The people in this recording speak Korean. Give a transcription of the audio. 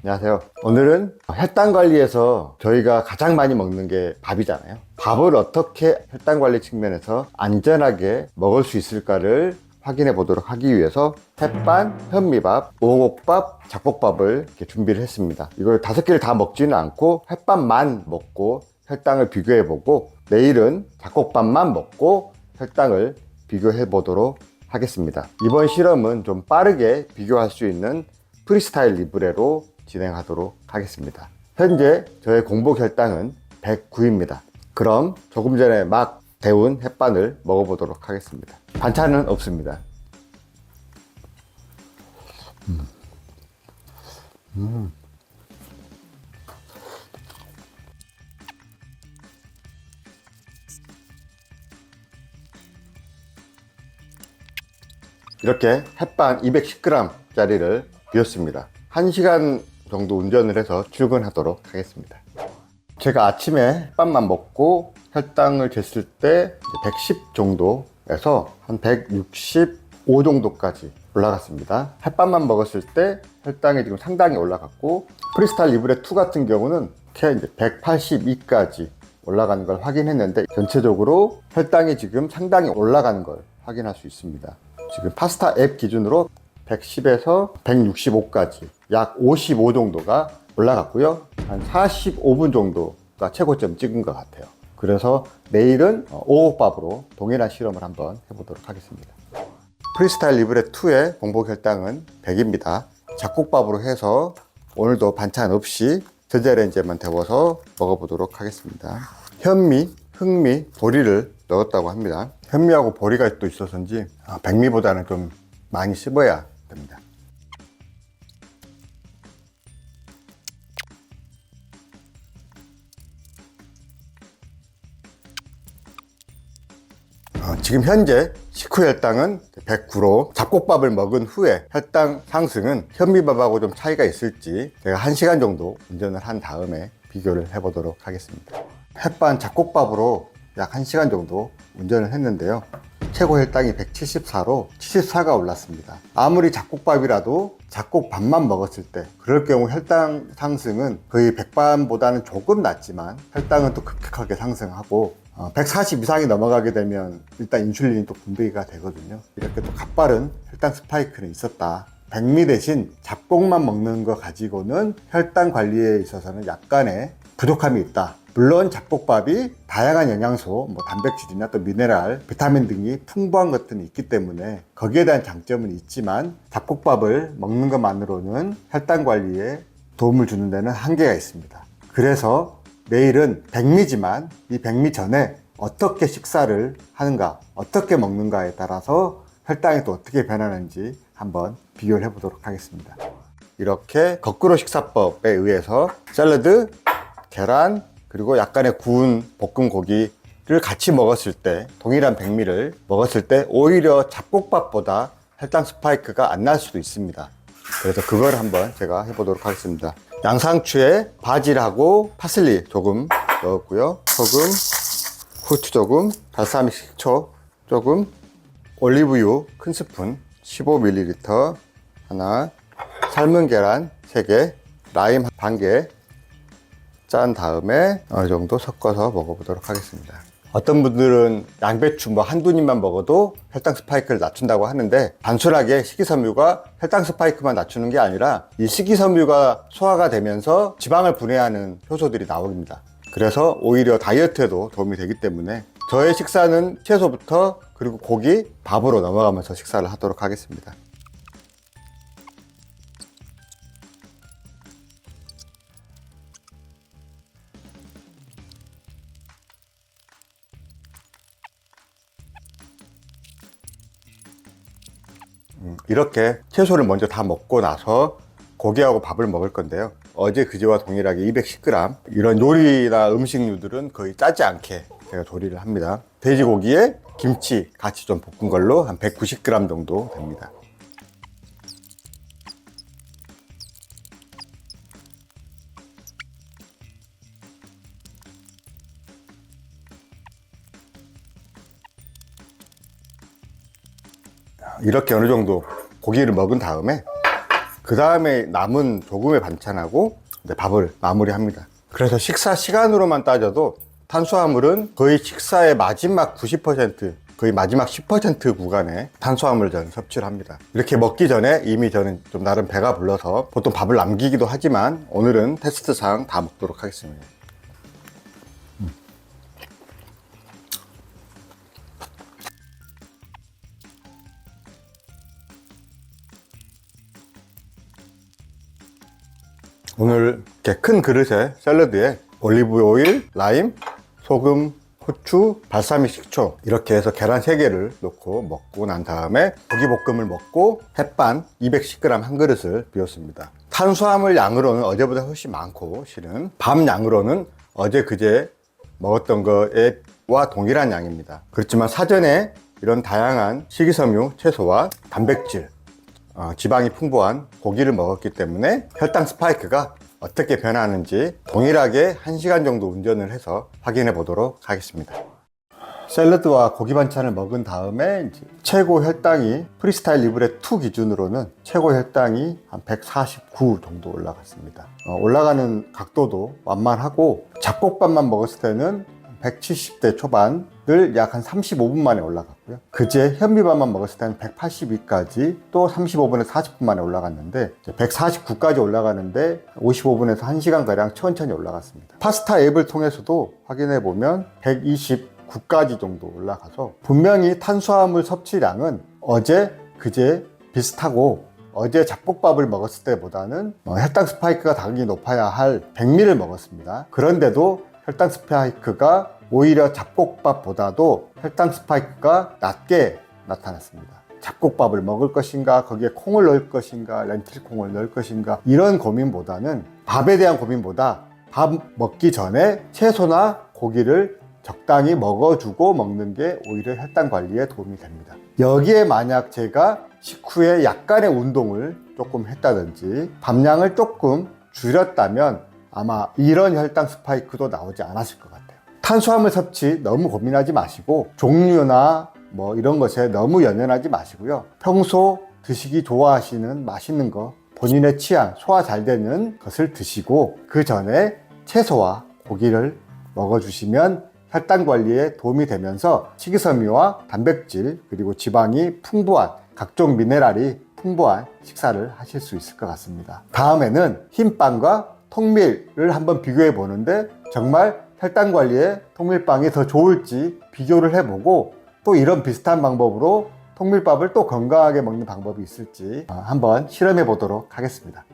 안녕하세요. 오늘은 혈당 관리에서 저희가 가장 많이 먹는 게 밥이잖아요. 밥을 어떻게 혈당 관리 측면에서 안전하게 먹을 수 있을까를 확인해 보도록 하기 위해서 햇반, 현미밥, 오곡밥, 잡곡밥을 이렇게 준비를 했습니다. 이걸 5개를 다 먹지는 않고 햇반만 먹고 혈당을 비교해 보고, 내일은 잡곡밥만 먹고 혈당을 비교해 보도록 하겠습니다. 이번 실험은 좀 빠르게 비교할 수 있는 프리스타일 리브레로 진행하도록 하겠습니다. 현재 저의 공복 혈당은 109입니다. 그럼 조금 전에 막 데운 햇반을 먹어보도록 하겠습니다. 반찬은 없습니다. 이렇게 햇반 210g 짜리를 비웠습니다. 1시간 정도 운전을 해서 출근하도록 하겠습니다. 제가 아침에 햇반만 먹고 혈당을 쟀을 때 110 정도에서 한 165 정도까지 올라갔습니다. 햇반만 먹었을 때 혈당이 지금 상당히 올라갔고, 프리스타일 리브레 2 같은 경우는 이제 182까지 올라가는 걸 확인했는데, 전체적으로 혈당이 지금 상당히 올라가는 걸 확인할 수 있습니다. 지금 파스타 앱 기준으로 110에서 165까지 약 55 정도가 올라갔고요. 한 45분 정도가 최고점 찍은 것 같아요. 그래서 내일은 오곡밥으로 동일한 실험을 한번 해보도록 하겠습니다. 프리스타일 리브레 2의 공복 혈당은 100입니다. 잡곡밥으로 해서 오늘도 반찬 없이 전자레인지에만 데워서 먹어보도록 하겠습니다. 현미, 흑미, 보리를 넣었다고 합니다. 현미하고 보리가 또 있어서인지 백미보다는 좀 많이 씹어야 됩니다. 지금 현재 식후 혈당은 109로, 잡곡밥을 먹은 후에 혈당 상승은 현미밥하고 좀 차이가 있을지 제가 1시간 정도 운전을 한 다음에 비교를 해보도록 하겠습니다. 햇반 잡곡밥으로 약 1시간 정도 운전을 했는데요. 최고 혈당이 174로 74가 올랐습니다. 아무리 잡곡밥이라도 잡곡밥만 먹었을 때 그럴 경우 혈당 상승은 거의 백반보다는 조금 낮지만 혈당은 또 급격하게 상승하고, 140 이상이 넘어가게 되면 일단 인슐린이 또 분비가 되거든요. 이렇게 또 가빠른 혈당 스파이크는 있었다. 백미 대신 잡곡만 먹는 거 가지고는 혈당 관리에 있어서는 약간의 부족함이 있다. 물론 잡곡밥이 다양한 영양소, 단백질이나 또 미네랄, 비타민 등이 풍부한 것들이 있기 때문에 거기에 대한 장점은 있지만, 잡곡밥을 먹는 것만으로는 혈당 관리에 도움을 주는 데는 한계가 있습니다. 그래서 내일은 백미지만 이 백미 전에 어떻게 식사를 하는가, 어떻게 먹는가에 따라서 혈당이 또 어떻게 변하는지 한번 비교를 해보도록 하겠습니다. 이렇게 거꾸로 식사법에 의해서 샐러드, 계란, 그리고 약간의 구운 볶음 고기를 같이 먹었을 때, 동일한 백미를 먹었을 때 오히려 잡곡밥보다 혈당 스파이크가 안 날 수도 있습니다. 그래서 그걸 한번 제가 해보도록 하겠습니다. 양상추에 바질하고 파슬리 조금 넣었고요. 소금, 후추 조금, 발사믹 식초 조금, 올리브유 큰 스푼 15ml 하나, 삶은 계란 3개, 라임 반 개 짠 다음에 어느 정도 섞어서 먹어보도록 하겠습니다. 어떤 분들은 양배추 한두 입만 먹어도 혈당 스파이크를 낮춘다고 하는데, 단순하게 식이섬유가 혈당 스파이크만 낮추는 게 아니라 이 식이섬유가 소화가 되면서 지방을 분해하는 효소들이 나옵니다. 그래서 오히려 다이어트에도 도움이 되기 때문에 저의 식사는 채소부터 그리고 고기, 밥으로 넘어가면서 식사를 하도록 하겠습니다. 이렇게 채소를 먼저 다 먹고 나서 고기하고 밥을 먹을 건데요. 어제 그제와 동일하게 210g, 이런 요리나 음식류들은 거의 짜지 않게 제가 조리를 합니다. 돼지고기에 김치 같이 좀 볶은 걸로 한 190g 정도 됩니다. 이렇게 어느 정도 고기를 먹은 다음에 그 다음에 남은 조금의 반찬하고 밥을 마무리합니다. 그래서 식사 시간으로만 따져도 탄수화물은 거의 식사의 마지막 90%, 거의 마지막 10% 구간에 탄수화물을 저는 섭취를 합니다. 이렇게 먹기 전에 이미 저는 좀 나름 배가 불러서 보통 밥을 남기기도 하지만 오늘은 테스트상 다 먹도록 하겠습니다. 오늘 이렇게 큰 그릇에 샐러드에 올리브 오일, 라임, 소금, 후추, 발사믹 식초 이렇게 해서 계란 3개를 넣고 먹고 난 다음에 고기볶음을 먹고 햇반 210g 한 그릇을 비웠습니다. 탄수화물 양으로는 어제보다 훨씬 많고 실은 밥 양으로는 어제 그제 먹었던 거와 동일한 양입니다. 그렇지만 사전에 이런 다양한 식이섬유, 채소와 단백질, 지방이 풍부한 고기를 먹었기 때문에 혈당 스파이크가 어떻게 변하는지 동일하게 1시간 정도 운전을 해서 확인해 보도록 하겠습니다. 샐러드와 고기 반찬을 먹은 다음에 이제 최고 혈당이 프리스타일 리브레 2 기준으로는 최고 혈당이 한 149 정도 올라갔습니다. 올라가는 각도도 완만하고 잡곡밥만 먹었을 때는 170대 초반을 약 한 35분 만에 올라갔고요. 그제 현미밥만 먹었을 때는 182까지 또 35분에서 40분 만에 올라갔는데 149까지 올라가는데 55분에서 1시간가량 천천히 올라갔습니다. 파스타 앱을 통해서도 확인해 보면 129까지 정도 올라가서 분명히 탄수화물 섭취량은 어제 그제 비슷하고 어제 잡곡밥을 먹었을 때보다는 혈당 스파이크가 당연히 높아야 할 백미를 먹었습니다. 그런데도 혈당 스파이크가 오히려 잡곡밥보다도 혈당 스파이크가 낮게 나타났습니다. 잡곡밥을 먹을 것인가, 거기에 콩을 넣을 것인가, 렌틸 콩을 넣을 것인가 이런 고민보다는 밥에 대한 고민보다 밥 먹기 전에 채소나 고기를 적당히 먹어주고 먹는 게 오히려 혈당 관리에 도움이 됩니다. 여기에 만약 제가 식후에 약간의 운동을 조금 했다든지 밥량을 조금 줄였다면 아마 이런 혈당 스파이크도 나오지 않았을 것 같아요. 탄수화물 섭취 너무 고민하지 마시고 종류나 이런 것에 너무 연연하지 마시고요. 평소 드시기 좋아하시는 맛있는 거 본인의 취향, 소화 잘 되는 것을 드시고 그 전에 채소와 고기를 먹어주시면 혈당 관리에 도움이 되면서 식이섬유와 단백질 그리고 지방이 풍부한 각종 미네랄이 풍부한 식사를 하실 수 있을 것 같습니다. 다음에는 흰빵과 통밀을 한번 비교해 보는데 정말 혈당 관리에 통밀빵이 더 좋을지 비교를 해보고 또 이런 비슷한 방법으로 통밀밥을 또 건강하게 먹는 방법이 있을지 한번 실험해 보도록 하겠습니다.